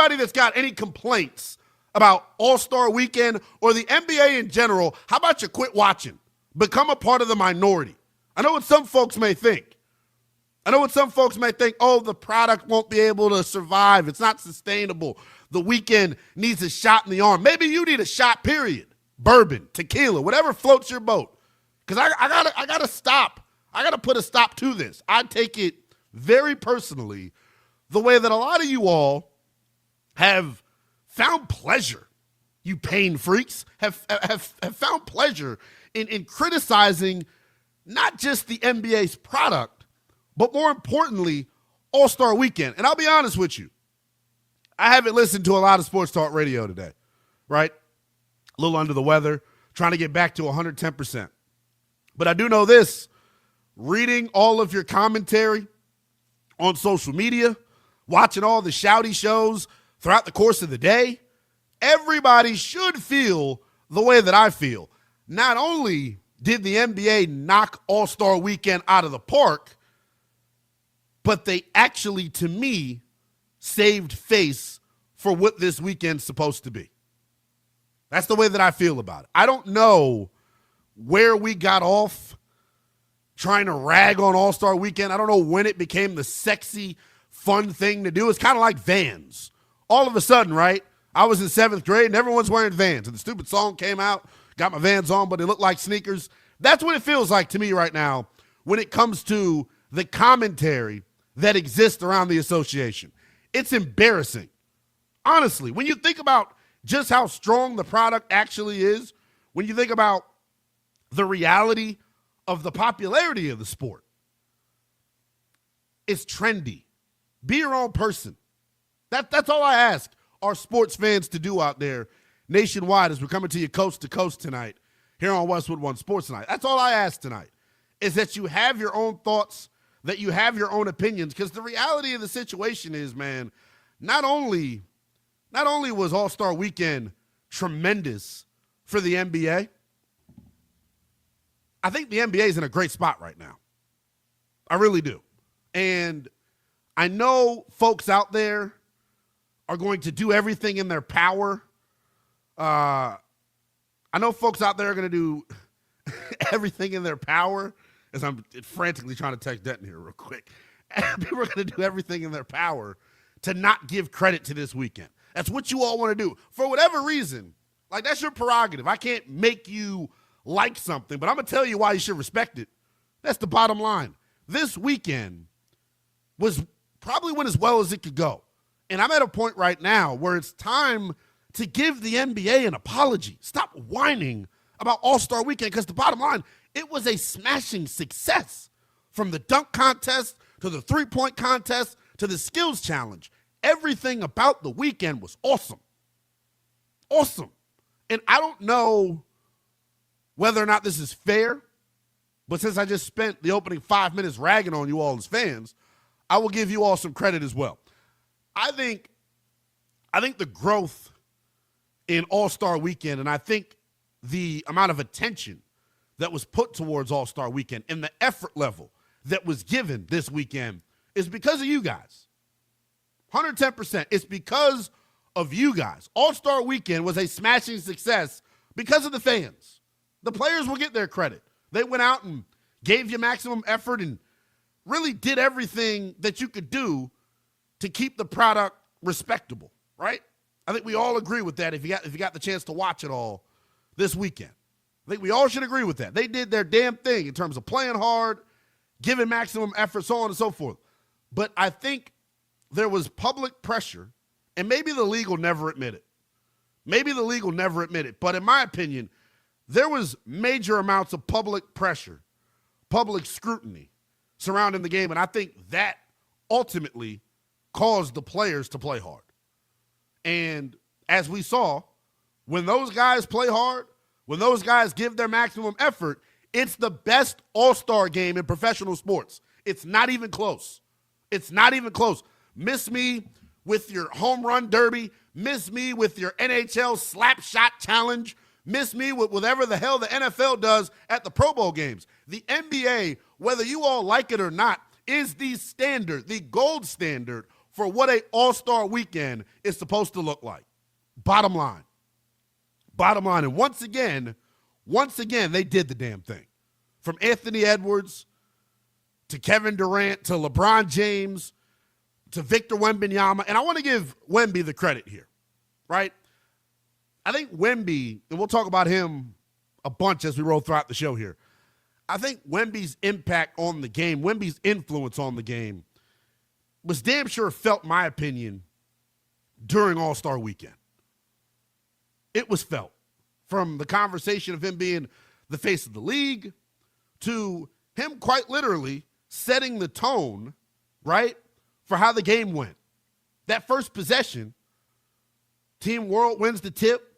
anybody that's got any complaints about All-Star Weekend or the NBA in general, how about you quit watching? Become a part of the minority. I know what some folks may think. Oh, the product won't be able to survive. It's not sustainable. The weekend needs a shot in the arm. Maybe you need a shot, period. Bourbon, tequila, whatever floats your boat. Because I gotta stop. I gotta put a stop to this. I take it very personally the way that a lot of you all have found pleasure. You pain freaks have found pleasure in criticizing not just the NBA's product, but more importantly, All-Star Weekend. And I'll be honest with you. I haven't listened to a lot of sports talk radio today, right? A little under the weather, trying to get back to 110%. But I do know this, reading all of your commentary on social media, watching all the shouty shows throughout the course of the day, everybody should feel the way that I feel. Not only did the NBA knock All-Star Weekend out of the park, but they actually, to me, saved face for what this weekend's supposed to be. That's the way that I feel about it. I don't know where we got off trying to rag on All-Star Weekend. I don't know when it became the sexy, fun thing to do. It's kind of like Vans. All of a sudden, right, I was in 7th grade and everyone's wearing Vans. And the stupid song came out, got my Vans on, but they look like sneakers. That's what it feels like to me right now when it comes to the commentary that exists around the association. It's embarrassing. Honestly, when you think about just how strong the product actually is, when you think about the reality of the popularity of the sport, it's trendy. Be your own person. That's all I ask our sports fans to do out there nationwide as we're coming to you coast to coast tonight here on Westwood One Sports Night. That's all I ask tonight, is that you have your own thoughts, that you have your own opinions, because the reality of the situation is, man, not only was All-Star Weekend tremendous for the NBA, I think the NBA is in a great spot right now. I really do. And I know folks out there are going to do everything in their power. I know folks out there are going to do everything in their power, as I'm frantically trying to text Denton here real quick. People are going to do everything in their power to not give credit to this weekend. That's what you all want to do. For whatever reason, like, that's your prerogative. I can't make you like something, but I'm going to tell you why you should respect it. That's the bottom line. This weekend was probably went as well as it could go. And I'm at a point right now where it's time to give the NBA an apology. Stop whining about All-Star Weekend, because the bottom line, it was a smashing success. From the dunk contest to the three-point contest to the skills challenge, everything about the weekend was awesome. Awesome. And I don't know whether or not this is fair, but since I just spent the opening 5 minutes ragging on you all as fans, I will give you all some credit as well. I think the growth in All-Star Weekend, and I think the amount of attention that was put towards All-Star Weekend and the effort level that was given this weekend is because of you guys. 110%. It's because of you guys. All-Star Weekend was a smashing success because of the fans. The players will get their credit. They went out and gave you maximum effort and really did everything that you could do to keep the product respectable, right? I think we all agree with that if you got the chance to watch it all this weekend. I think we all should agree with that. They did their damn thing in terms of playing hard, giving maximum effort, so on and so forth. But I think there was public pressure, and maybe the league will never admit it. But in my opinion, there was major amounts of public pressure, public scrutiny surrounding the game, and I think that ultimately caused the players to play hard. And as we saw, when those guys play hard, when those guys give their maximum effort, it's the best all-star game in professional sports. It's not even close. Miss me with your home run derby. Miss me with your NHL slap shot challenge. Miss me with whatever the hell the NFL does at the Pro Bowl games. The NBA, whether you all like it or not, is the standard, the gold standard for what a all-star weekend is supposed to look like. Bottom line. And once again, they did the damn thing. From Anthony Edwards to Kevin Durant to LeBron James to Victor Wembanyama. And I want to give Wemby the credit here, right? I think Wemby, and we'll talk about him a bunch as we roll throughout the show here. I think Wemby's impact on the game, Wemby's influence on the game was damn sure felt, in my opinion, during All-Star Weekend. It was felt. From the conversation of him being the face of the league to him quite literally setting the tone, right, for how the game went. That first possession, Team World wins the tip.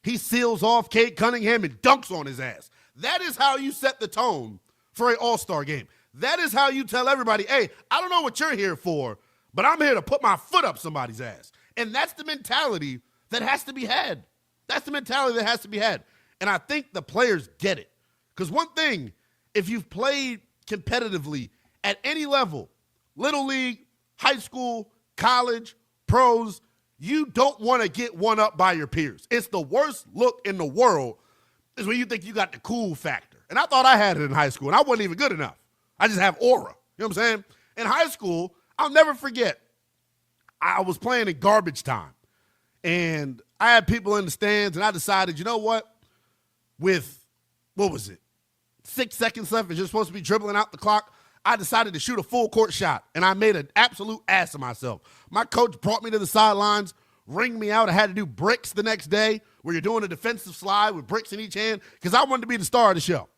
He seals off Cade Cunningham and dunks on his ass. That is how you set the tone for an all-star game. That is how you tell everybody, hey, I don't know what you're here for, but I'm here to put my foot up somebody's ass. And that's the mentality that has to be had. That's the mentality that has to be had. And I think the players get it. Because one thing, if you've played competitively at any level, little league, high school, college, pros, you don't want to get one up by your peers. It's the worst look in the world is when you think you got the cool factor. And I thought I had it in high school, and I wasn't even good enough. I just have aura. You know what I'm saying? In high school, I'll never forget, I was playing in garbage time. And I had people in the stands, and I decided, you know what? With, 6 seconds left, and you're supposed to be dribbling out the clock, I decided to shoot a full court shot, and I made an absolute ass of myself. My coach brought me to the sidelines, ringed me out. I had to do bricks the next day where you're doing a defensive slide with bricks in each hand because I wanted to be the star of the show.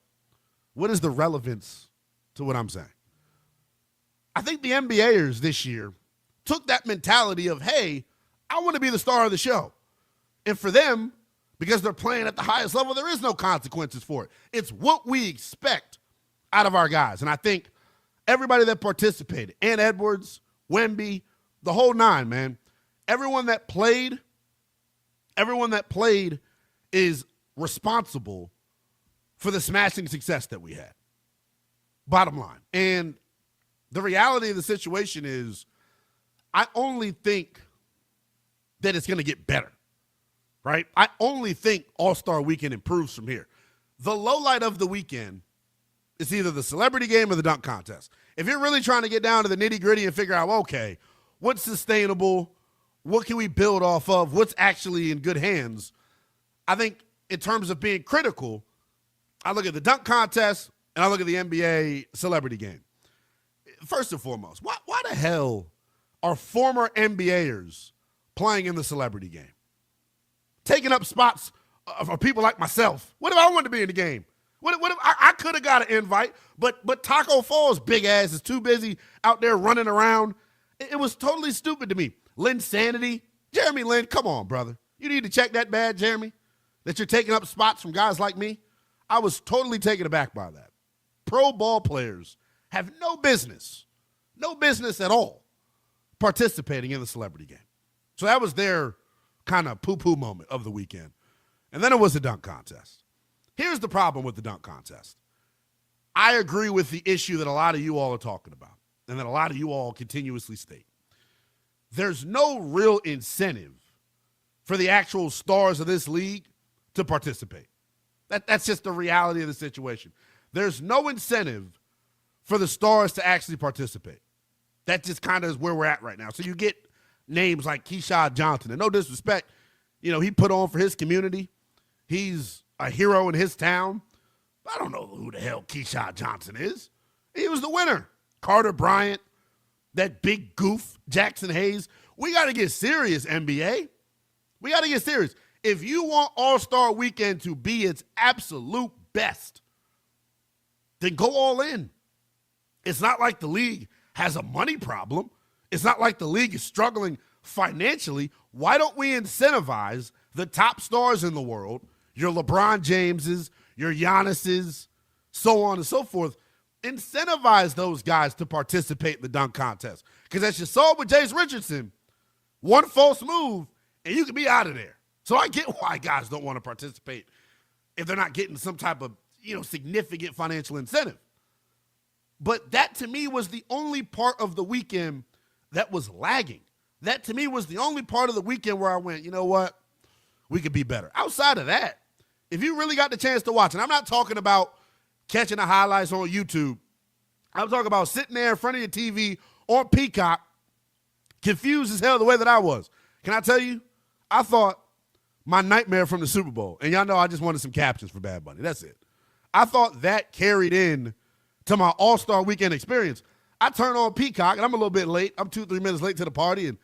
What is the relevance to what I'm saying? I think the NBAers this year took that mentality of, hey, I want to be the star of the show. And for them, because they're playing at the highest level, there is no consequences for it. It's what we expect out of our guys. And I think everybody that participated, Ant Edwards, Wemby, the whole nine, man, everyone that played is responsible for the smashing success that we had. Bottom line. And the reality of the situation is I only think that it's going to get better, right? I only think All-Star Weekend improves from here. The low light of the weekend is either the celebrity game or the dunk contest. If you're really trying to get down to the nitty-gritty and figure out, okay, what's sustainable, what can we build off of, what's actually in good hands, I think in terms of being critical, I look at the dunk contest and I look at the NBA celebrity game. First and foremost, why the hell are former NBAers playing in the celebrity game? Taking up spots for people like myself. What if I wanted to be in the game? What if I could have got an invite, but Taco Fall's big ass is too busy out there running around. It was totally stupid to me. Lynn Sanity. Jeremy Lin, come on, brother. You need to check that bad, Jeremy, that you're taking up spots from guys like me. I was totally taken aback by that. Pro ball players have no business at all participating in the celebrity game. So that was their kind of poo-poo moment of the weekend. And then it was the dunk contest. Here's the problem with the dunk contest. I agree with the issue that a lot of you all are talking about and that a lot of you all continuously state. There's no real incentive for the actual stars of this league to participate. That's just the reality of the situation. There's no incentive for the stars to actually participate. That just kind of is where we're at right now. So you get names like Keyshawn Johnson, and no disrespect, he put on for his community. He's a hero in his town. I don't know who the hell Keyshawn Johnson is. He was the winner. Carter Bryant, that big goof, Jackson Hayes. We got to get serious, NBA. We got to get serious. If you want All-Star Weekend to be its absolute best, then go all in. It's not like the league has a money problem. It's not like the league is struggling financially. Why don't we incentivize the top stars in the world, your LeBron Jameses, your Giannis's, so on and so forth, incentivize those guys to participate in the dunk contest? Because as you saw with Jace Richardson, one false move, and you can be out of there. So I get why guys don't want to participate if they're not getting some type of, significant financial incentive. But that, to me, was the only part of the weekend that was lagging. That to me was the only part of the weekend where I went, you know what? We could be better. Outside of that, if you really got the chance to watch, and I'm not talking about catching the highlights on YouTube, I'm talking about sitting there in front of your TV on Peacock, confused as hell the way that I was. Can I tell you? I thought my nightmare from the Super Bowl, and y'all know I just wanted some captions for Bad Bunny. That's it. I thought that carried in to my All-Star Weekend experience. I turn on Peacock, and I'm a little bit late. I'm 2-3 minutes late to the party, and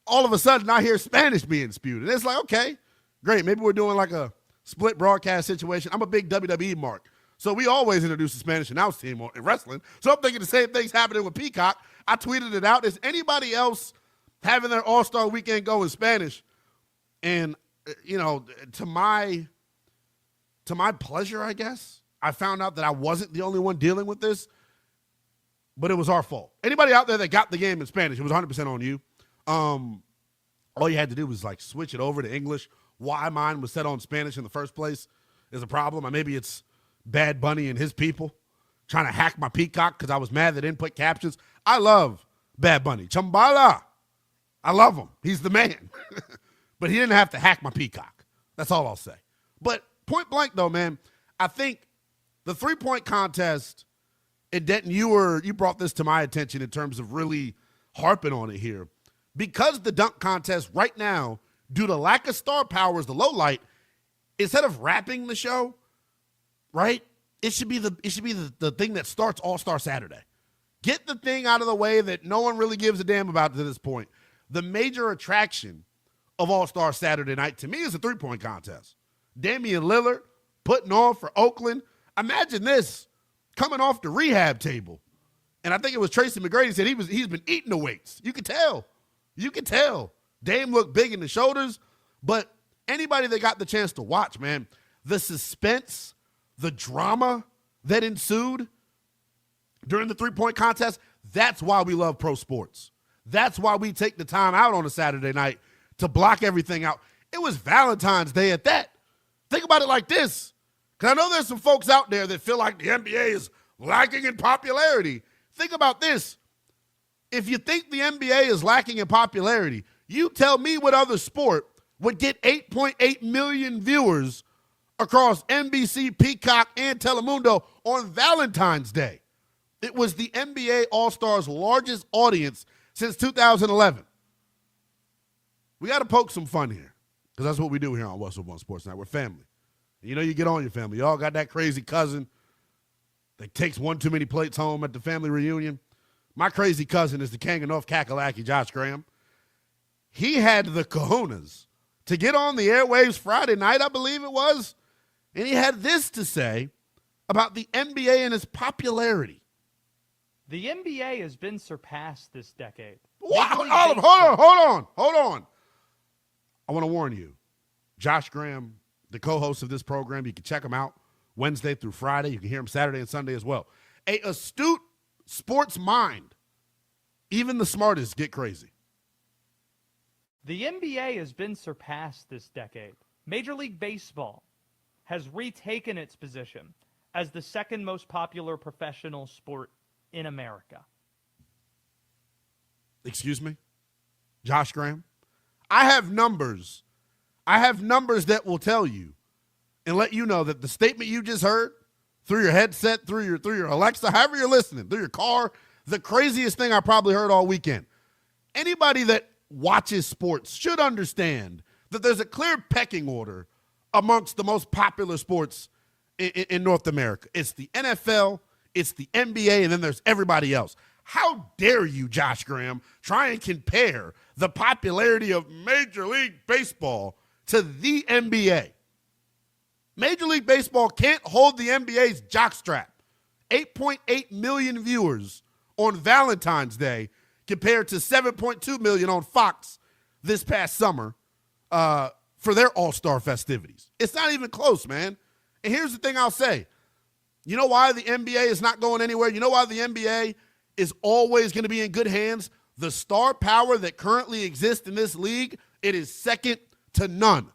all of a sudden I hear Spanish being spewed. And it's like, okay, great. Maybe we're doing like a split broadcast situation. I'm a big WWE mark. So we always introduce the Spanish announce team in wrestling. So I'm thinking the same thing's happening with Peacock. I tweeted it out. Is anybody else having their All-Star Weekend go in Spanish? And, you know, to my pleasure, I guess, I found out that I wasn't the only one dealing with this, but it was our fault. Anybody out there that got the game in Spanish, it was 100% on you. All you had to do was, like, switch it over to English. Why mine was set on Spanish in the first place is a problem. Or maybe it's Bad Bunny and his people trying to hack my Peacock because I was mad they didn't put captions. I love Bad Bunny. Chambala. I love him. He's the man. But he didn't have to hack my Peacock. That's all I'll say. But point blank, though, man, I think the three-point contest, and Denton, you brought this to my attention in terms of really harping on it here. Because the dunk contest right now, due to lack of star power, is the low light, instead of wrapping the show, right, it should be the thing that starts All-Star Saturday. Get the thing out of the way that no one really gives a damn about to this point. The major attraction of All-Star Saturday night, to me, is a three-point contest. Damian Lillard putting on for Oakland. Imagine this coming off the rehab table. And I think it was Tracy McGrady said he's been eating the weights. You could tell. You could tell. Dame looked big in the shoulders. But anybody that got the chance to watch, man, the suspense, the drama that ensued during the three-point contest, that's why we love pro sports. That's why we take the time out on a Saturday night to block everything out. It was Valentine's Day at that. Think about it like this, because I know there's some folks out there that feel like the NBA is lacking in popularity. Think about this. If you think the NBA is lacking in popularity, you tell me what other sport would get 8.8 million viewers across NBC, Peacock, and Telemundo on Valentine's Day. It was the NBA All-Stars' largest audience since 2011. We got to poke some fun here, because that's what we do here on What's Up on Sports Night. We're family. And you know you get on your family. You all got that crazy cousin that takes one too many plates home at the family reunion. My crazy cousin is the king of North Kakalaki, Josh Graham. He had the kahunas to get on the airwaves Friday night, I believe it was, and he had this to say about the NBA and its popularity. The NBA has been surpassed this decade. Wow, Olive, hold on. I want to warn you. Josh Graham, the co-host of this program, you can check him out Wednesday through Friday. You can hear him Saturday and Sunday as well. A astute sports mind. Even the smartest get crazy. The NBA has been surpassed this decade. Major League Baseball has retaken its position as the second most popular professional sport in America. Excuse me? Josh Graham? I have numbers that will tell you and let you know that the statement you just heard through your headset, through your Alexa, however you're listening, through your car, the craziest thing I probably heard all weekend. Anybody that watches sports should understand that there's a clear pecking order amongst the most popular sports in North America. It's the NFL, it's the NBA, and then there's everybody else. How dare you, Josh Graham, try and compare the popularity of Major League Baseball to the NBA? Major League Baseball can't hold the NBA's jockstrap. 8.8 million viewers on Valentine's Day compared to 7.2 million on Fox this past summer for their All-Star festivities. It's not even close, man. And here's the thing I'll say. You know why the NBA is not going anywhere? You know why the NBA is always going to be in good hands? The star power that currently exists in this league, it is second to none.